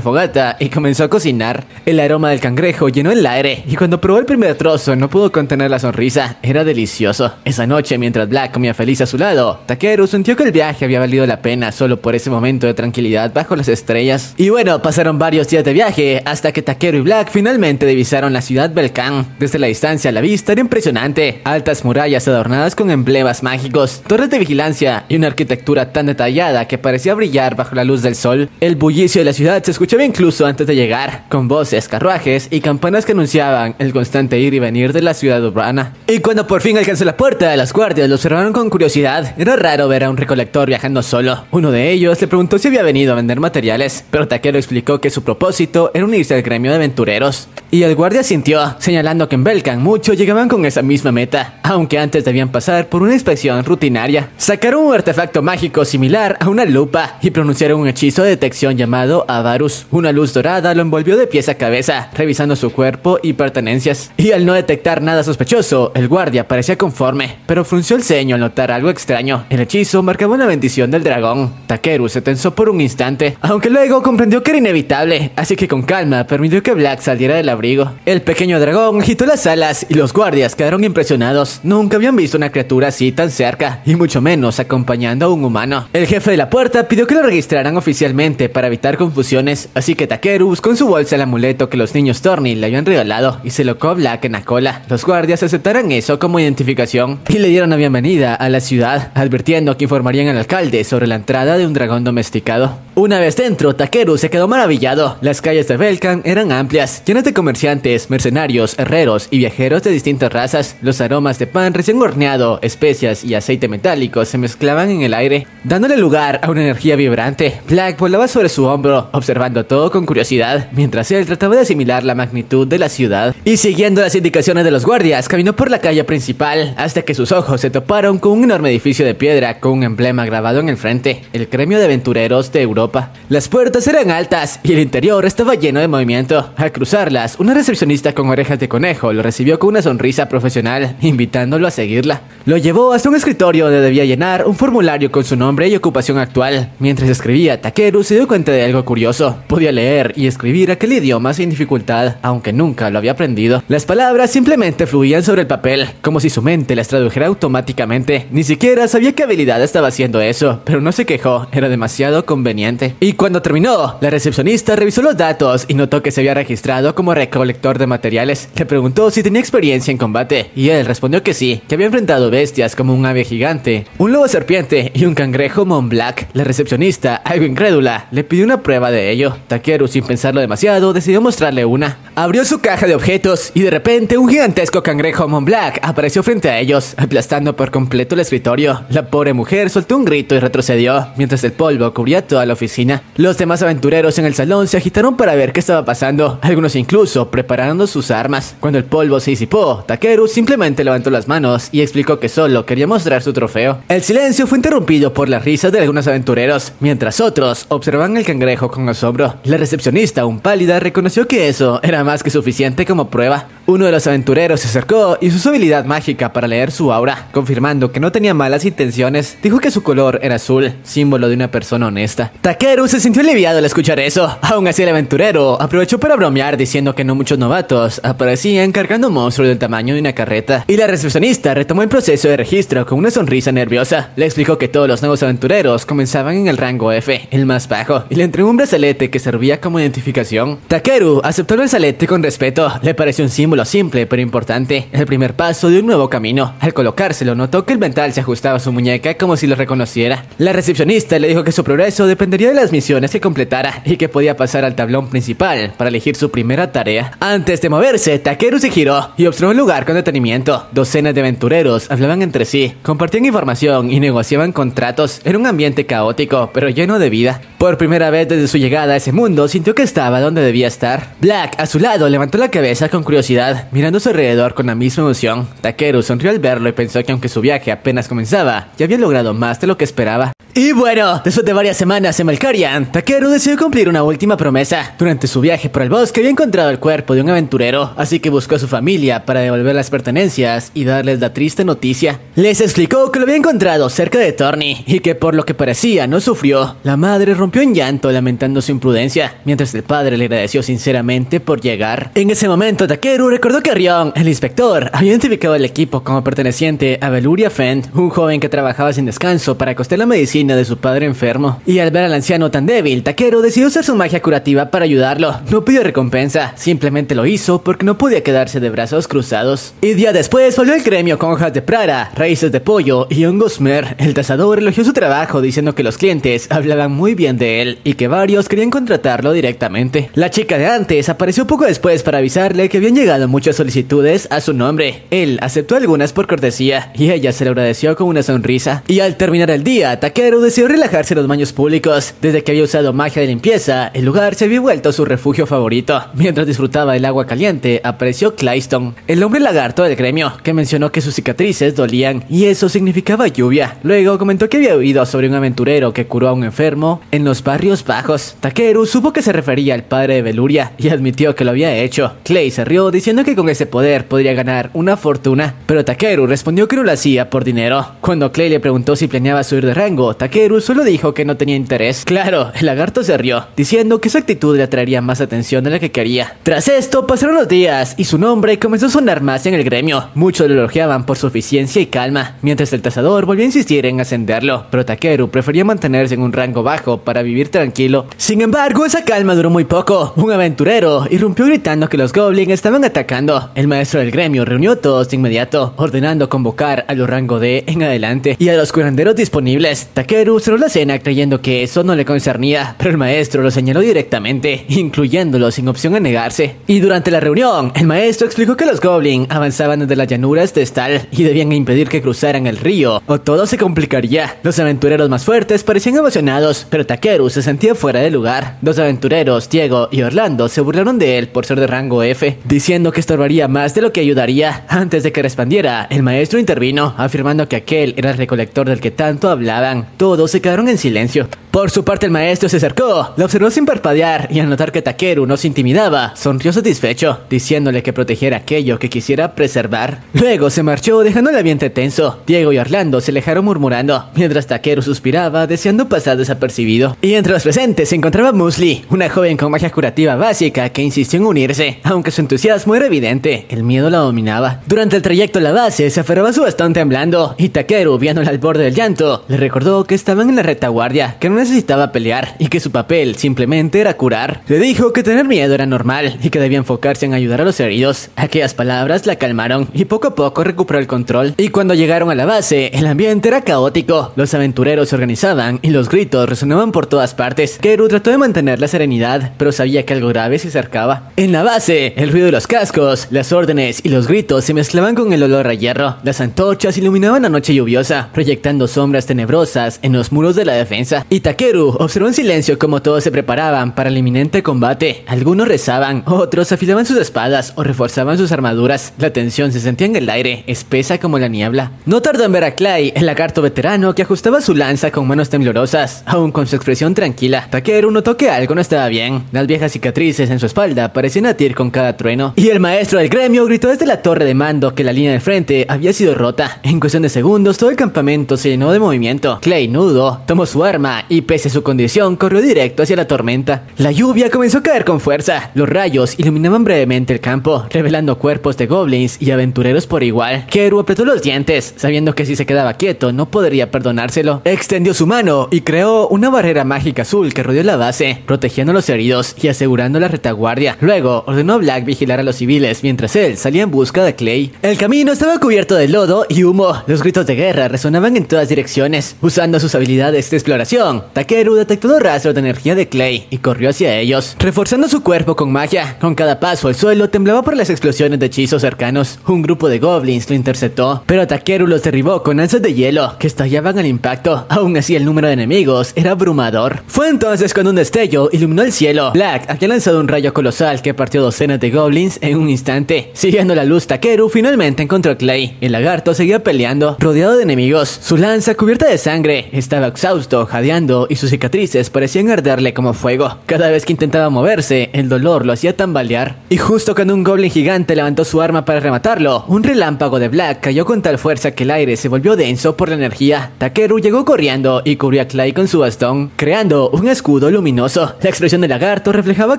A: fogata y comenzó a cocinar. El aroma del cangrejo llenó el aire, y cuando probó el primer trozo no pudo contener la sonrisa. Era delicioso. Esa noche, mientras Black comía feliz a su lado, Takeru sintió que el viaje había valido la pena solo por ese momento de tranquilidad bajo las estrellas. Y bueno, pasaron varios días de viaje hasta que Takeru y Black finalmente divisaron la ciudad Belcan. Desde la distancia la vista era impresionante. Altas murallas adornadas con emblemas mágicos, torres de vigilancia y una arquitectura tan detallada que parecía brillar bajo la luz del sol. El bullicio de la ciudad se escuchaba incluso antes de llegar, con voces, carruajes y campanas que anunciaban el constante ir y venir de la ciudad urbana. Y cuando por fin alcanzó la puerta, las guardias lo observaron con curiosidad. Era raro ver a un recolector viajando solo. Uno de ellos le preguntó si había venido a vender materiales, pero Takeru explicó que su propósito era unirse al gremio de aventureros. Y el guardia sintió, señalando que en Belcan muchos llegaban con esa misma meta, aunque antes debían pasar por una inspección rutinaria. Sacaron un artefacto mágico similar a una lupa y pronunciaron un hechizo de detección llamado Avarus. Una luz dorada lo envolvió de pies a cabeza, revisando su cuerpo y pertenencias. Y al no detectar nada sospechoso, el guardia parecía conforme, pero frunció el ceño al notar algo extraño. El hechizo marcaba una bendición del dragón. Takeru se tensó por un instante, aunque luego comprendió que era inevitable, así que con calma permitió que Black saliera del abrigo. El pequeño dragón agitó las alas y los guardias quedaron impresionados. Nunca habían visto una criatura así tan cerca, y mucho menos acompañando a un humano. El jefe de la puerta pidió que lo registraran oficialmente para evitar confusiones, así que Takeru buscó en su bolsa el amuleto que los niños Thorny le habían regalado y se lo colocó a Black en la cola. Los guardias aceptaron eso como identificación y le dieron la bienvenida a la ciudad, advirtiendo que informarían al alcalde sobre la entrada de un dragón domesticado. Una vez dentro, Takeru se quedó maravillado. Las calles de Belcan eran amplias, llenas de comerciantes, mercenarios, herreros y viajeros de distintas razas. Los aromas de pan recién horneado, especias y aceite metálico se mezclaban en el aire, dándole lugar a una energía vibrante. Black volaba sobre su hombro, observando todo con curiosidad, mientras él trataba de asimilar la magnitud de la ciudad. Y siguiendo las indicaciones de los guardias, caminó por la calle principal, hasta que sus ojos se toparon con un enorme edificio de piedra con un emblema grabado en el frente, el Gremio de Aventureros de Europa. Las puertas eran altas y el interior estaba lleno de movimiento. Al cruzarlas, una recepcionista con orejas de conejo lo recibió con una sonrisa profesional, invitándolo a seguirla. Lo llevó hasta un escritorio donde debía llenar un formulario con su nombre y ocupación actual. Mientras escribía, Takeru se dio cuenta de algo curioso. Podía leer y escribir aquel idioma sin dificultad, aunque nunca lo había aprendido. Las palabras simplemente fluían sobre el papel, como si su mente las tradujera automáticamente. Ni siquiera sabía qué habilidad estaba haciendo eso, pero no se quejó, era demasiado conveniente. Y cuando terminó, la recepcionista revisó los datos y notó que se había registrado como recolector de materiales. Le preguntó si tenía experiencia en combate, y él respondió que sí, que había enfrentado bestias como un ave gigante, un lobo serpiente y un cangrejo Mont Black. La recepcionista, algo incrédula, le pidió una prueba de ello. Takeru, sin pensarlo demasiado, decidió mostrarle una. Abrió su caja de objetos y de repente un gigantesco cangrejo Mont Black apareció frente a ellos, aplastando por completo el escritorio. La pobre mujer soltó un grito y retrocedió, mientras el polvo cubría toda la oficina. Los demás aventureros en el salón se agitaron para ver qué estaba pasando, algunos incluso preparando sus armas. Cuando el polvo se disipó, Takeru simplemente levantó las manos y explicó que solo quería mostrar su trofeo. El silencio fue interrumpido por las risas de algunos aventureros, mientras otros observaban el cangrejo con asombro. La recepcionista, aún pálida, reconoció que eso era más que suficiente como prueba. Uno de los aventureros se acercó y usó su habilidad mágica para leer su aura, confirmando que no tenía malas intenciones. Dijo que su color era azul, símbolo de una persona honesta. Takeru se sintió aliviado al escuchar eso. Aún así, el aventurero aprovechó para bromear, diciendo que no muchos novatos aparecían cargando monstruos del tamaño de una carreta. Y la recepcionista retomó el proceso de registro con una sonrisa nerviosa. Le explicó que todos los nuevos aventureros comenzaban en el rango F, el más bajo, y le entregó un brazalete que servía como identificación. Takeru aceptó el brazalete con respeto. Le pareció un símbolo simple pero importante, el primer paso de un nuevo camino. Al colocárselo, notó que el metal se ajustaba a su muñeca como si lo reconociera. La recepcionista le dijo que su progreso dependería de las misiones que completara y que podía pasar al tablón principal para elegir su primera tarea. Antes de moverse, Takeru se giró y observó el lugar con detenimiento. Docenas de aventureros hablaban entre sí, compartían información y negociaban contratos. Era un ambiente caótico, pero lleno de vida. Por primera vez desde su llegada a ese mundo, sintió que estaba donde debía estar. Black, a su lado, levantó la cabeza con curiosidad, mirando a su alrededor con la misma emoción. Takeru sonrió al verlo y pensó que aunque su viaje apenas comenzaba, ya había logrado más de lo que esperaba. Y bueno, después de varias semanas en Malkarian, Takeru decidió cumplir una última promesa. Durante su viaje por el bosque había encontrado el cuerpo de un aventurero, así que buscó a su familia para devolver las pertenencias y darles la triste noticia. Les explicó que lo había encontrado cerca de Thorny y que por lo que parecía no sufrió. La madre rompió en llanto lamentando su imprudencia, mientras el padre le agradeció sinceramente por llegar. En ese momento, Takeru recordó que Rion, el inspector, había identificado el equipo como perteneciente a Veluria Fend, un joven que trabajaba sin descanso para costear la medicina de su padre enfermo. Y al ver al anciano tan débil, Takeru decidió usar su magia curativa para ayudarlo. No pidió recompensa, simplemente lo hizo porque no podía quedarse de brazos cruzados. Y día después volvió el gremio con hojas de prara, raíces de pollo y hongos mer. El tasador elogió su trabajo diciendo que los clientes hablaban muy bien de él y que varios querían contratarlo directamente. La chica de antes apareció poco después para avisarle que habían llegado muchas solicitudes a su nombre. Él aceptó algunas por cortesía y ella se lo agradeció con una sonrisa. Y al terminar el día, Takeru Takeru decidió relajarse en los baños públicos. Desde que había usado magia de limpieza, el lugar se había vuelto su refugio favorito. Mientras disfrutaba del agua caliente, apareció Clayston, el hombre lagarto del gremio, que mencionó que sus cicatrices dolían y eso significaba lluvia. Luego comentó que había oído sobre un aventurero que curó a un enfermo en los barrios bajos. Takeru supo que se refería al padre de Veluria y admitió que lo había hecho. Clay se rió diciendo que con ese poder podría ganar una fortuna, pero Takeru respondió que no lo hacía por dinero. Cuando Clay le preguntó si planeaba subir de rango, Takeru solo dijo que no tenía interés. Claro, el lagarto se rió, diciendo que su actitud le atraería más atención de la que quería. Tras esto pasaron los días y su nombre comenzó a sonar más en el gremio. Muchos lo elogiaban por su eficiencia y calma, mientras el tasador volvió a insistir en ascenderlo, pero Takeru prefería mantenerse en un rango bajo para vivir tranquilo. Sin embargo, esa calma duró muy poco. Un aventurero irrumpió gritando que los goblins estaban atacando. El maestro del gremio reunió a todos de inmediato, ordenando convocar a los rango D en adelante y a los curanderos disponibles. Takeru cerró la escena creyendo que eso no le concernía, pero el maestro lo señaló directamente, incluyéndolo sin opción a negarse. Y durante la reunión, el maestro explicó que los goblins avanzaban desde las llanuras de Stal y debían impedir que cruzaran el río, o todo se complicaría. Los aventureros más fuertes parecían emocionados, pero Takeru se sentía fuera de lugar. Los aventureros, Diego y Orlando, se burlaron de él por ser de rango F, diciendo que estorbaría más de lo que ayudaría. Antes de que respondiera, el maestro intervino, afirmando que aquel era el recolector del que tanto hablaban. Todos se quedaron en silencio. Por su parte, el maestro se acercó, lo observó sin parpadear y al notar que Takeru no se intimidaba, sonrió satisfecho, diciéndole que protegiera aquello que quisiera preservar. Luego se marchó dejando el ambiente tenso. Diego y Orlando se alejaron murmurando, mientras Takeru suspiraba deseando pasar desapercibido. Y entre los presentes se encontraba Musli, una joven con magia curativa básica que insistió en unirse, aunque su entusiasmo era evidente, el miedo la dominaba. Durante el trayecto a la base se aferraba a su bastón temblando y Takeru, viéndola al borde del llanto, le recordó que estaban en la retaguardia, que no necesitaba pelear y que su papel simplemente era curar. Le dijo que tener miedo era normal y que debía enfocarse en ayudar a los heridos. Aquellas palabras la calmaron y poco a poco recuperó el control. Y cuando llegaron a la base, el ambiente era caótico. Los aventureros se organizaban y los gritos resonaban por todas partes. Takeru trató de mantener la serenidad, pero sabía que algo grave se acercaba. En la base, el ruido de los cascos, las órdenes y los gritos se mezclaban con el olor a hierro. Las antorchas iluminaban la noche lluviosa, proyectando sombras tenebrosas en los muros de la defensa. Y Takeru observó en silencio cómo todos se preparaban para el inminente combate. Algunos rezaban, otros afilaban sus espadas o reforzaban sus armaduras. La tensión se sentía en el aire, espesa como la niebla. No tardó en ver a Clay, el lagarto veterano que ajustaba su lanza con manos temblorosas, aún con su expresión tranquila. Takeru notó que algo no estaba bien. Las viejas cicatrices en su espalda parecían latir con cada trueno. Y el maestro del gremio gritó desde la torre de mando que la línea de frente había sido rota. En cuestión de segundos, todo el campamento se llenó de movimiento. Clay, nudo, tomó su arma y pese a su condición, corrió directo hacia la tormenta. La lluvia comenzó a caer con fuerza. Los rayos iluminaban brevemente el campo, revelando cuerpos de goblins y aventureros por igual. Takeru apretó los dientes, sabiendo que si se quedaba quieto no podría perdonárselo. Extendió su mano y creó una barrera mágica azul que rodeó la base, protegiendo a los heridos y asegurando la retaguardia. Luego ordenó a Black vigilar a los civiles mientras él salía en busca de Clay. El camino estaba cubierto de lodo y humo. Los gritos de guerra resonaban en todas direcciones. Usando sus habilidades de exploración, Takeru detectó los rastros de energía de Clay y corrió hacia ellos, reforzando su cuerpo con magia. Con cada paso el suelo temblaba por las explosiones de hechizos cercanos. Un grupo de goblins lo interceptó, pero Takeru los derribó con lanzas de hielo que estallaban al impacto. Aún así, el número de enemigos era abrumador. Fue entonces cuando un destello iluminó el cielo. Black había lanzado un rayo colosal que partió docenas de goblins en un instante. Siguiendo la luz, Takeru finalmente encontró a Clay. El lagarto seguía peleando, rodeado de enemigos. Su lanza, cubierta de sangre, estaba exhausto, jadeando, y sus cicatrices parecían arderle como fuego. Cada vez que intentaba moverse, el dolor lo hacía tambalear. Y justo cuando un goblin gigante levantó su arma para rematarlo, un relámpago de Black cayó con tal fuerza que el aire se volvió denso por la energía. Takeru llegó corriendo y cubrió a Clay con su bastón, creando un escudo luminoso. La expresión del lagarto reflejaba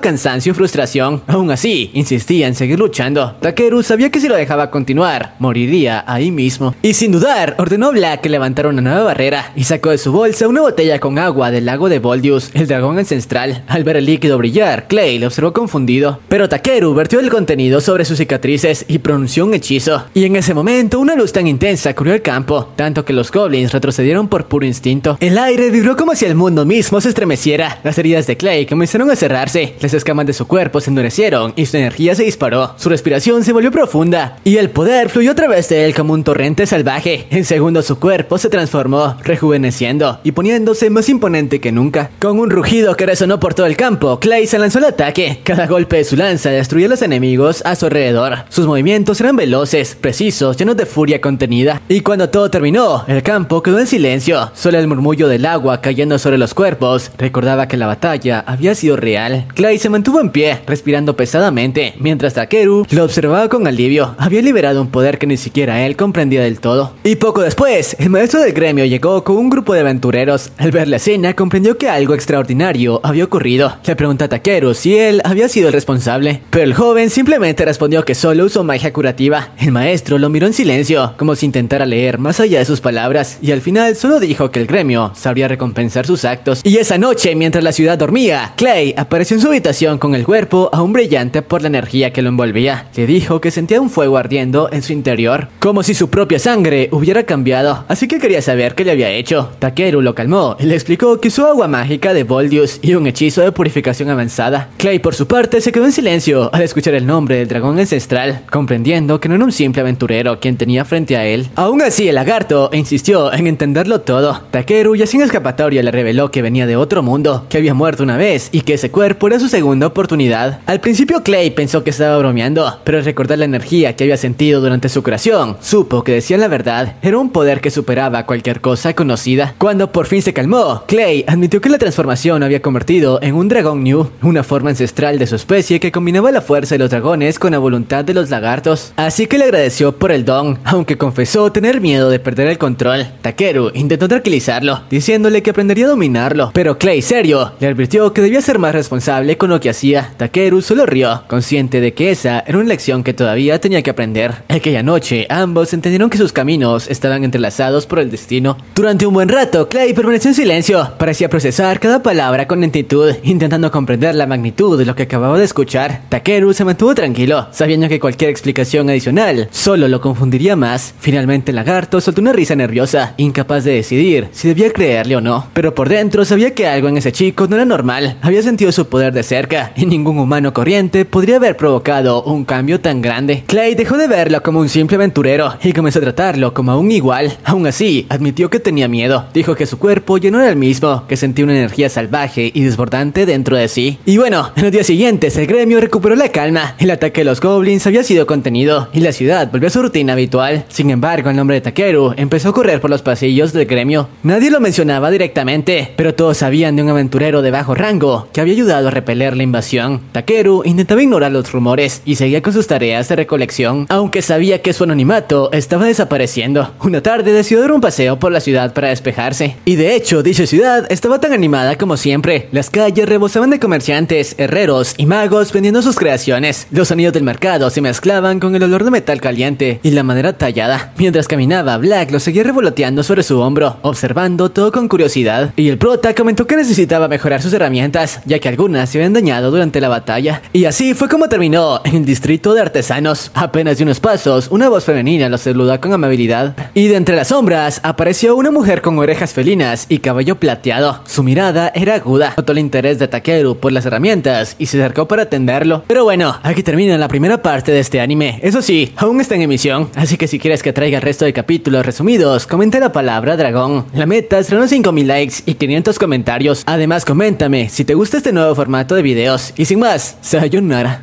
A: cansancio y frustración. Aún así, insistía en seguir luchando. Takeru sabía que si lo dejaba continuar, moriría ahí mismo. Y sin dudar, ordenó a Black que levantara una nueva barrera y sacó de su bolsa una botella con agua agua del lago de Voldius, el dragón ancestral. Al ver el líquido brillar, Clay lo observó confundido, pero Takeru vertió el contenido sobre sus cicatrices y pronunció un hechizo. Y en ese momento una luz tan intensa cubrió el campo, tanto que los goblins retrocedieron por puro instinto. El aire vibró como si el mundo mismo se estremeciera. Las heridas de Clay comenzaron a cerrarse, las escamas de su cuerpo se endurecieron y su energía se disparó. Su respiración se volvió profunda y el poder fluyó a través de él como un torrente salvaje. En segundos su cuerpo se transformó, rejuveneciendo y poniéndose más imponente que nunca. Con un rugido que resonó por todo el campo, Clay se lanzó al ataque. Cada golpe de su lanza destruyó a los enemigos a su alrededor. Sus movimientos eran veloces, precisos, llenos de furia contenida. Y cuando todo terminó, el campo quedó en silencio. Solo el murmullo del agua cayendo sobre los cuerpos recordaba que la batalla había sido real. Clay se mantuvo en pie, respirando pesadamente, mientras Takeru lo observaba con alivio. Había liberado un poder que ni siquiera él comprendía del todo. Y poco después, el maestro del gremio llegó con un grupo de aventureros. Al ver la escena, comprendió que algo extraordinario había ocurrido. Le preguntó a Takeru si él había sido el responsable, pero el joven simplemente respondió que solo usó magia curativa. El maestro lo miró en silencio, como si intentara leer más allá de sus palabras, y al final solo dijo que el gremio sabría recompensar sus actos. Y esa noche, mientras la ciudad dormía, Clay apareció en su habitación con el cuerpo aún brillante por la energía que lo envolvía. Le dijo que sentía un fuego ardiendo en su interior, como si su propia sangre hubiera cambiado, así que quería saber qué le había hecho. Takeru lo calmó y le explicó que usó agua mágica de Voldius y un hechizo de purificación avanzada. Clay, por su parte, se quedó en silencio al escuchar el nombre del dragón ancestral, comprendiendo que no era un simple aventurero quien tenía frente a él. Aún así, el lagarto insistió en entenderlo todo. Takeru, ya sin escapatoria, le reveló que venía de otro mundo, que había muerto una vez y que ese cuerpo era su segunda oportunidad. Al principio, Clay pensó que estaba bromeando, pero al recordar la energía que había sentido durante su curación, supo que decían la verdad. Era un poder que superaba cualquier cosa conocida. Cuando por fin se calmó, Clay admitió que la transformación había convertido en un dragón New, una forma ancestral de su especie que combinaba la fuerza de los dragones con la voluntad de los lagartos. Así que le agradeció por el don, aunque confesó tener miedo de perder el control. Takeru intentó tranquilizarlo, diciéndole que aprendería a dominarlo, pero Clay, serio, le advirtió que debía ser más responsable con lo que hacía. Takeru solo rió, consciente de que esa era una lección que todavía tenía que aprender. Aquella noche, ambos entendieron que sus caminos estaban entrelazados por el destino. Durante un buen rato, Clay permaneció en silencio. Parecía procesar cada palabra con lentitud, intentando comprender la magnitud de lo que acababa de escuchar. Takeru se mantuvo tranquilo, sabiendo que cualquier explicación adicional solo lo confundiría más. Finalmente el lagarto soltó una risa nerviosa, incapaz de decidir si debía creerle o no. Pero por dentro sabía que algo en ese chico no era normal. Había sentido su poder de cerca, y ningún humano corriente podría haber provocado un cambio tan grande. Clay dejó de verlo como un simple aventurero y comenzó a tratarlo como un igual. Aún así, admitió que tenía miedo. Dijo que su cuerpo ya no era el mismo, que sentía una energía salvaje y desbordante dentro de sí. Y bueno, en los días siguientes el gremio recuperó la calma. El ataque de los goblins había sido contenido y la ciudad volvió a su rutina habitual. Sin embargo, el nombre de Takeru empezó a correr por los pasillos del gremio. Nadie lo mencionaba directamente, pero todos sabían de un aventurero de bajo rango que había ayudado a repeler la invasión. Takeru intentaba ignorar los rumores y seguía con sus tareas de recolección, aunque sabía que su anonimato estaba desapareciendo. Una tarde decidió dar un paseo por la ciudad para despejarse. Y de hecho, dicha ciudad estaba tan animada como siempre. Las calles rebosaban de comerciantes, herreros y magos vendiendo sus creaciones. Los sonidos del mercado se mezclaban con el olor de metal caliente y la madera tallada. Mientras caminaba, Black lo seguía revoloteando sobre su hombro, observando todo con curiosidad. Y el prota comentó que necesitaba mejorar sus herramientas, ya que algunas se habían dañado durante la batalla. Y así fue como terminó en el distrito de artesanos. Apenas de unos pasos, una voz femenina lo saludó con amabilidad. Y de entre las sombras apareció una mujer con orejas felinas y cabello plateado. Su mirada era aguda. Notó el interés de Takeru por las herramientas y se acercó para atenderlo. Pero bueno, aquí termina la primera parte de este anime. Eso sí, aún está en emisión, así que si quieres que traiga el resto de capítulos resumidos, comenta la palabra dragón. La meta será unos 5000 likes y 500 comentarios. Además, coméntame si te gusta este nuevo formato de videos. Y sin más, sayonara.